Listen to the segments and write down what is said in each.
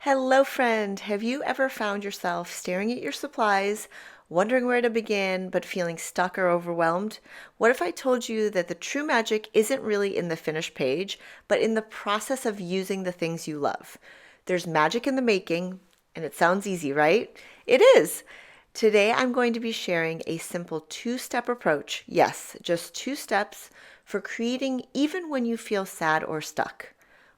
Hello, friend. Have you ever found yourself staring at your supplies, wondering where to begin, but feeling stuck or overwhelmed? What if I told you that the true magic isn't really in the finished page, but in the process of using the things you love? There's magic in the making, and it sounds easy, right? It is. Today, I'm going to be sharing a simple two-step approach. Yes, just 2 steps for creating even when you feel sad or stuck.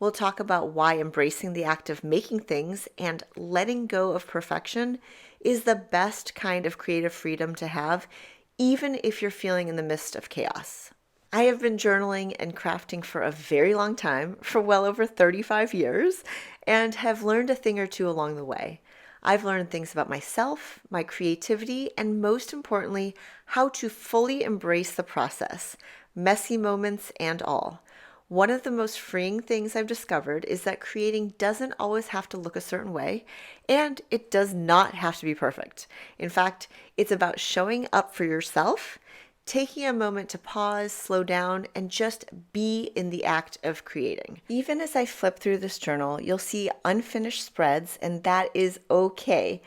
We'll talk about why embracing the act of making things and letting go of perfection is the best kind of creative freedom to have, even if you're feeling in the midst of chaos. I have been journaling and crafting for a very long time, for well over 35 years, and have learned a thing or two along the way. I've learned things about myself, my creativity, and most importantly, how to fully embrace the process, messy moments and all. One of the most freeing things I've discovered is that creating doesn't always have to look a certain way, and it does not have to be perfect. In fact, it's about showing up for yourself, taking a moment to pause, slow down, and just be in the act of creating. Even as I flip through this journal, you'll see unfinished spreads, and that is okay.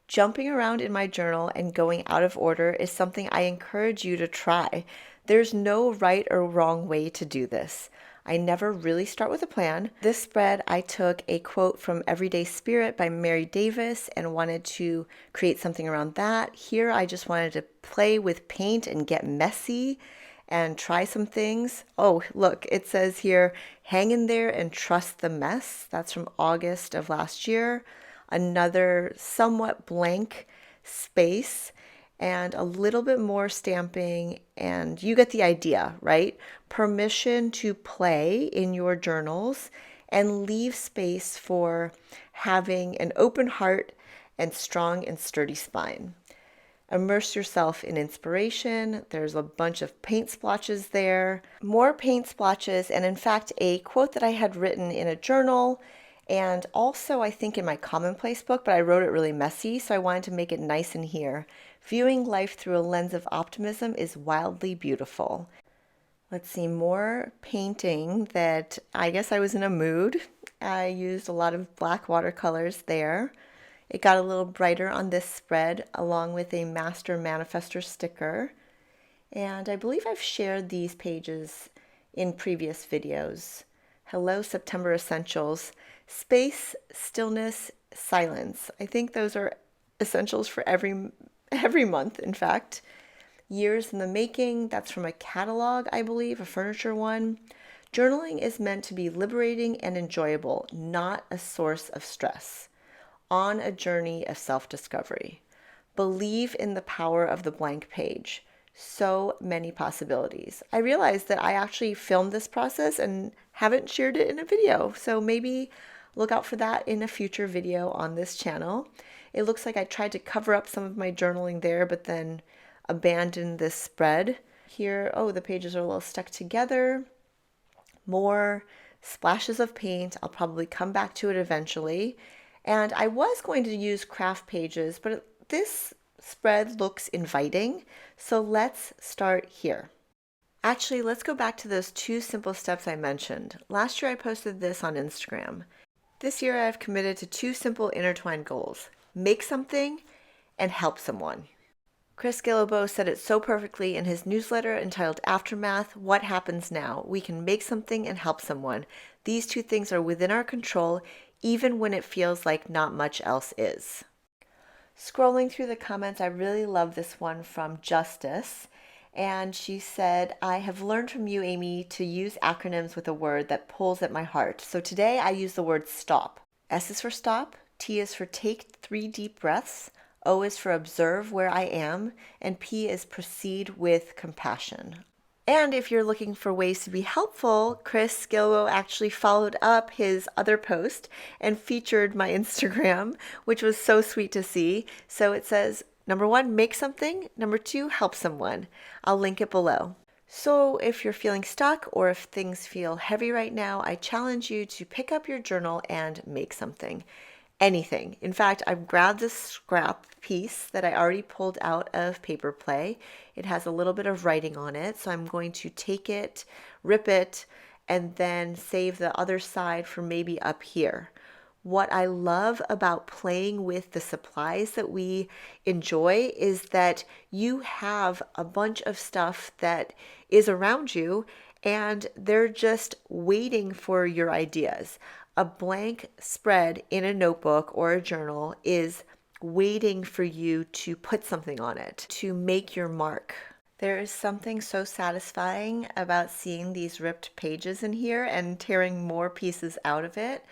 Jumping around in my journal and going out of order is something I encourage you to try. There's no right or wrong way to do this. I never really start with a plan. This spread, I took a quote from Everyday Spirit by Mary Davis and wanted to create something around that. Here, I just wanted to play with paint and get messy and try some things. Oh, look, it says here, hang in there and trust the mess. That's from August of last year. Another somewhat blank space and a little bit more stamping, and you get the idea, right? Permission to play in your journals and leave space for having an open heart and strong and sturdy spine. Immerse yourself in inspiration. There's a bunch of paint splotches there, more paint splotches, and in fact, a quote that I had written in a journal and also I think in my commonplace book, but I wrote it really messy, so I wanted to make it nice in here. Viewing life through a lens of optimism is wildly beautiful. Let's see, more painting that I guess I was in a mood. I used a lot of black watercolors there. It got a little brighter on this spread along with a Master Manifestor sticker. And I believe I've shared these pages in previous videos. Hello, September Essentials. Space, stillness, silence. I think those are essentials for every month, in fact. Years in the making, that's from a catalog, I believe, a furniture one. Journaling is meant to be liberating and enjoyable, not a source of stress. On a journey of self-discovery. Believe in the power of the blank page. So many possibilities. I realized that I actually filmed this process and haven't shared it in a video, so maybe look out for that in a future video on this channel. It looks like I tried to cover up some of my journaling there, but then abandoned this spread. Here, oh, the pages are a little stuck together. More splashes of paint. I'll probably come back to it eventually. And I was going to use craft pages, but this spread looks inviting, so let's start here. Actually, let's go back to those 2 simple steps I mentioned. Last year I posted this on Instagram. This year I've committed to 2 simple intertwined goals. Make something and help someone. Chris Guillebeau said it so perfectly in his newsletter entitled Aftermath, What Happens Now? We can make something and help someone. These 2 things are within our control, even when it feels like not much else is. Scrolling through the comments, I really love this one from Justice. And she said, I have learned from you, Amy, to use acronyms with a word that pulls at my heart. So today I use the word STOP. S is for stop, T is for take 3 deep breaths, O is for observe where I am, and P is proceed with compassion. And if you're looking for ways to be helpful, Chris Guillebeau actually followed up his other post and featured my Instagram, which was so sweet to see. So it says, number 1, make something. Number 2, help someone. I'll link it below. So if you're feeling stuck or if things feel heavy right now, I challenge you to pick up your journal and make something. Anything. In fact, I've grabbed this scrap piece that I already pulled out of paper play. It has a little bit of writing on it, so I'm going to take it, rip it, and then save the other side for maybe up here. What I love about playing with the supplies that we enjoy is that you have a bunch of stuff that is around you and they're just waiting for your ideas. A blank spread in a notebook or a journal is waiting for you to put something on it, to make your mark. There is something so satisfying about seeing these ripped pages in here and tearing more pieces out of it.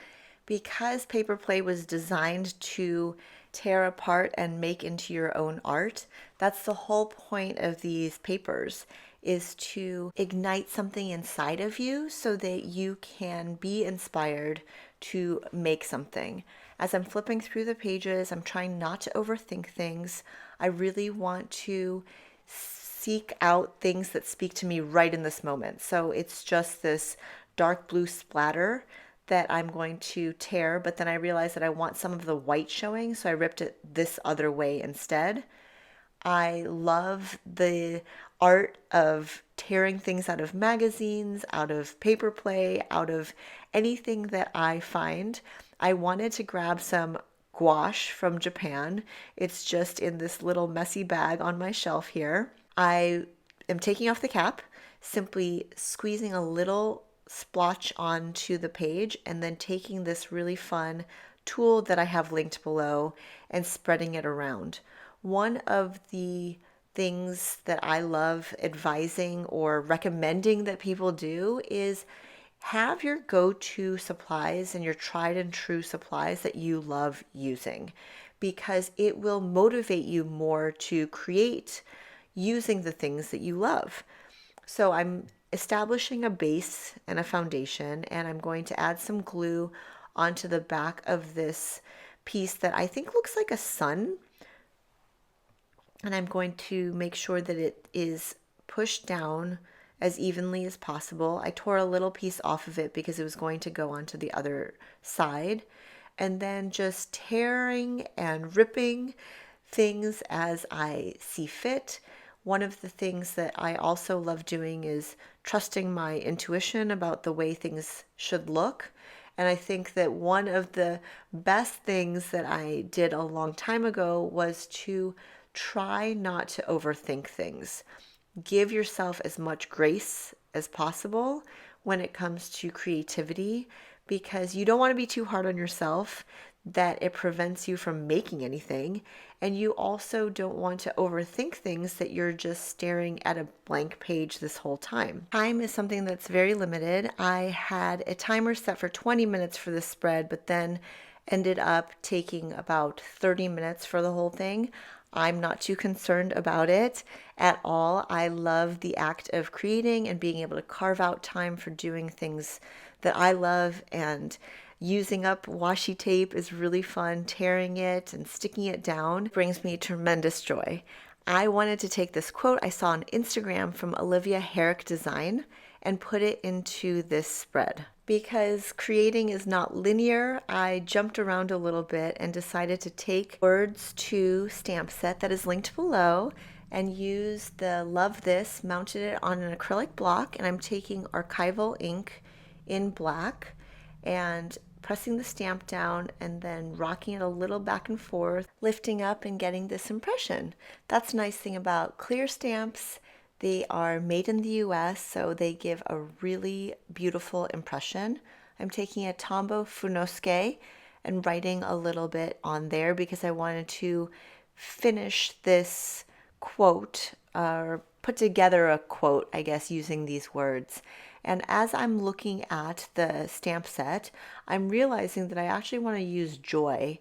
Because paper play was designed to tear apart and make into your own art, that's the whole point of these papers, is to ignite something inside of you so that you can be inspired to make something. As I'm flipping through the pages, I'm trying not to overthink things. I really want to seek out things that speak to me right in this moment. So it's just this dark blue splatter that I'm going to tear, but then I realized that I want some of the white showing, so I ripped it this other way instead. I love the art of tearing things out of magazines, out of paper play, out of anything that I find. I wanted to grab some gouache from Japan. It's just in this little messy bag on my shelf here. I am taking off the cap, simply squeezing a little splotch onto the page and then taking this really fun tool that I have linked below and spreading it around. One of the things that I love advising or recommending that people do is have your go-to supplies and your tried and true supplies that you love using, because it will motivate you more to create using the things that you love. So I'm establishing a base and a foundation, and I'm going to add some glue onto the back of this piece that I think looks like a sun. And I'm going to make sure that it is pushed down as evenly as possible. I tore a little piece off of it because it was going to go onto the other side. And then just tearing and ripping things as I see fit. One of the things that I also love doing is trusting my intuition about the way things should look. And I think that one of the best things that I did a long time ago was to try not to overthink things. Give yourself as much grace as possible when it comes to creativity, because you don't want to be too hard on yourself that it prevents you from making anything. And you also don't want to overthink things that you're just staring at a blank page this whole time. Time is something that's very limited. I had a timer set for 20 minutes for this spread, but then ended up taking about 30 minutes for the whole thing. I'm not too concerned about it at all. I love the act of creating and being able to carve out time for doing things that I love, and using up washi tape is really fun. Tearing it and sticking it down brings me tremendous joy. I wanted to take this quote I saw on Instagram from Olivia Herrick Design and put it into this spread. Because creating is not linear, I jumped around a little bit and decided to take Words to stamp set that is linked below and use the Love This, mounted it on an acrylic block, and I'm taking archival ink in black and pressing the stamp down and then rocking it a little back and forth, lifting up and getting this impression. That's a nice thing about clear stamps. They are made in the US, so they give a really beautiful impression. I'm taking a Tombow Funosuke and writing a little bit on there because I wanted to finish this quote, or put together a quote, I guess, using these words. And as I'm looking at the stamp set, I'm realizing that I actually want to use joy.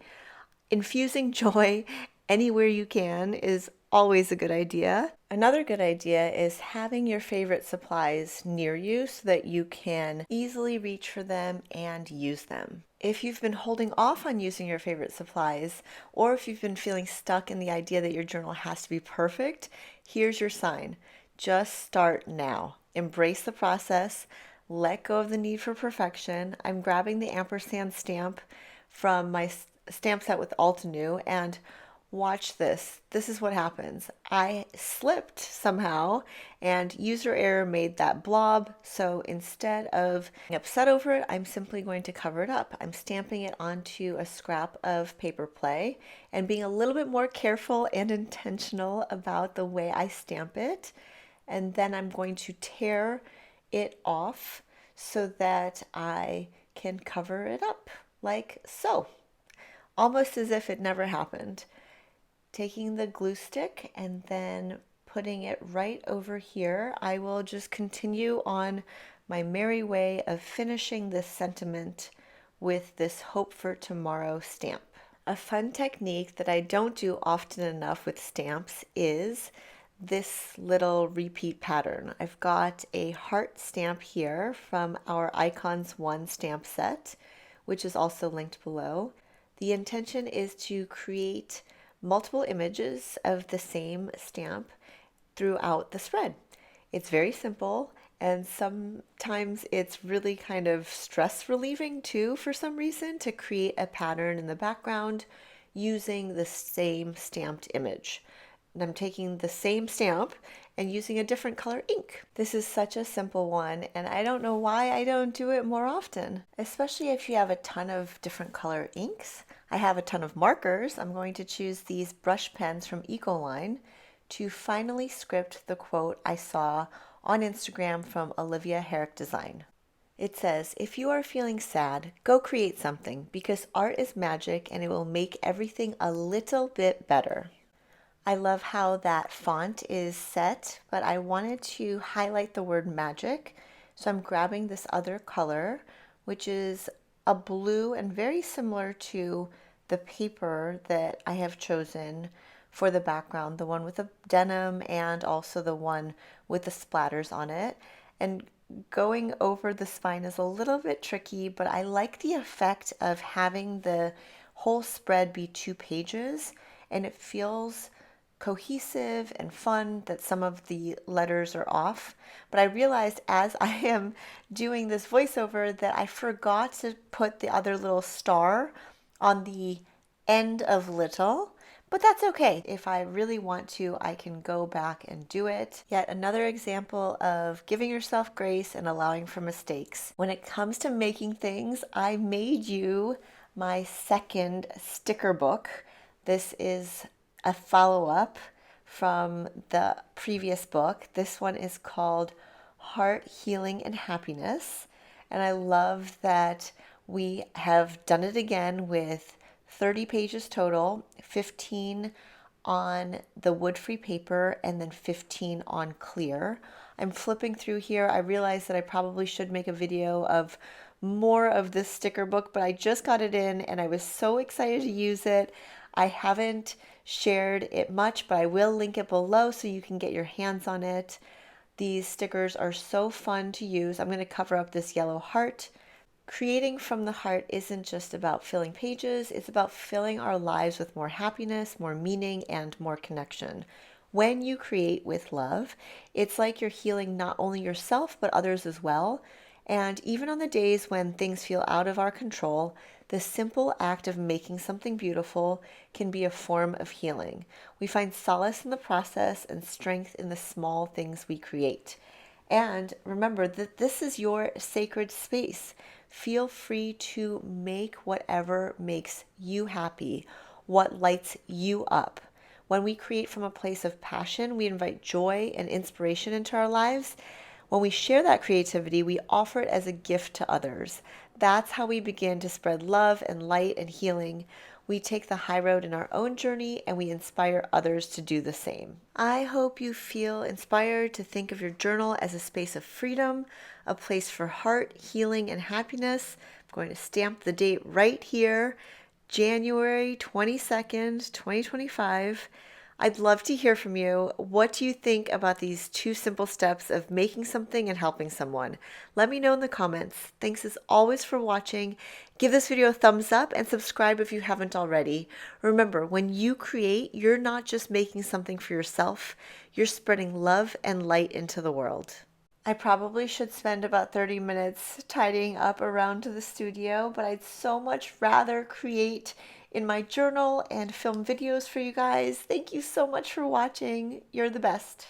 Infusing joy anywhere you can is always a good idea. Another good idea is having your favorite supplies near you so that you can easily reach for them and use them. If you've been holding off on using your favorite supplies, or if you've been feeling stuck in the idea that your journal has to be perfect, here's your sign. Just start now. Embrace the process. Let go of the need for perfection. I'm grabbing the ampersand stamp from my stamp set with Altenew, and Watch this. This is what happens. I slipped somehow and user error made that blob. So instead of being upset over it, I'm simply going to cover it up. I'm stamping it onto a scrap of paper play and being a little bit more careful and intentional about the way I stamp it. And then I'm going to tear it off so that I can cover it up like so, almost as if it never happened. Taking the glue stick and then putting it right over here, I will just continue on my merry way of finishing this sentiment with this hope for tomorrow stamp. A fun technique that I don't do often enough with stamps is this little repeat pattern. I've got a heart stamp here from our Icons 1 stamp set, which is also linked below. The intention is to create multiple images of the same stamp throughout the spread. It's very simple, and sometimes it's really kind of stress relieving too for some reason to create a pattern in the background using the same stamped image. And I'm taking the same stamp and using a different color ink. This is such a simple one, and I don't know why I don't do it more often, especially if you have a ton of different color inks. I have a ton of markers. I'm going to choose these brush pens from Ecoline to finally script the quote I saw on Instagram from Olivia Herrick Design. It says, "If you are feeling sad, go create something because art is magic and it will make everything a little bit better." I love how that font is set, but I wanted to highlight the word magic. So I'm grabbing this other color, which is a blue and very similar to the paper that I have chosen for the background, the one with the denim and also the one with the splatters on it. And going over the spine is a little bit tricky, but I like the effect of having the whole spread be 2 pages, and it feels cohesive and fun that some of the letters are off. But I realized as I am doing this voiceover that I forgot to put the other little star on the end of little, but that's okay. If I really want to, I can go back and do it. Yet another example of giving yourself grace and allowing for mistakes. When it comes to making things, I made you my second sticker book. This is a follow-up from the previous book. This one is called Heart, Healing, and Happiness. And I love that we have done it again with 30 pages total, 15 on the wood-free paper and then 15 on clear. I'm flipping through here. I realized that I probably should make a video of more of this sticker book, but I just got it in and I was so excited to use it. I haven't shared it much, but I will link it below so you can get your hands on it. These stickers are so fun to use. I'm going to cover up this yellow heart. Creating from the heart isn't just about filling pages, it's about filling our lives with more happiness, more meaning, and more connection. When you create with love, it's like you're healing not only yourself, but others as well. And even on the days when things feel out of our control, the simple act of making something beautiful can be a form of healing. We find solace in the process and strength in the small things we create. And remember that this is your sacred space. Feel free to make whatever makes you happy, what lights you up. When we create from a place of passion, we invite joy and inspiration into our lives. When we share that creativity, we offer it as a gift to others. That's how we begin to spread love and light and healing. We take the high road in our own journey and we inspire others to do the same. I hope you feel inspired to think of your journal as a space of freedom, a place for heart, healing, and happiness. I'm going to stamp the date right here, January 22nd, 2025. I'd love to hear from you. What do you think about these 2 simple steps of making something and helping someone? Let me know in the comments. Thanks as always for watching. Give this video a thumbs up and subscribe if you haven't already. Remember, when you create, you're not just making something for yourself, you're spreading love and light into the world. I probably should spend about 30 minutes tidying up around the studio, but I'd so much rather create in my journal and film videos for you guys. Thank you so much for watching. You're the best.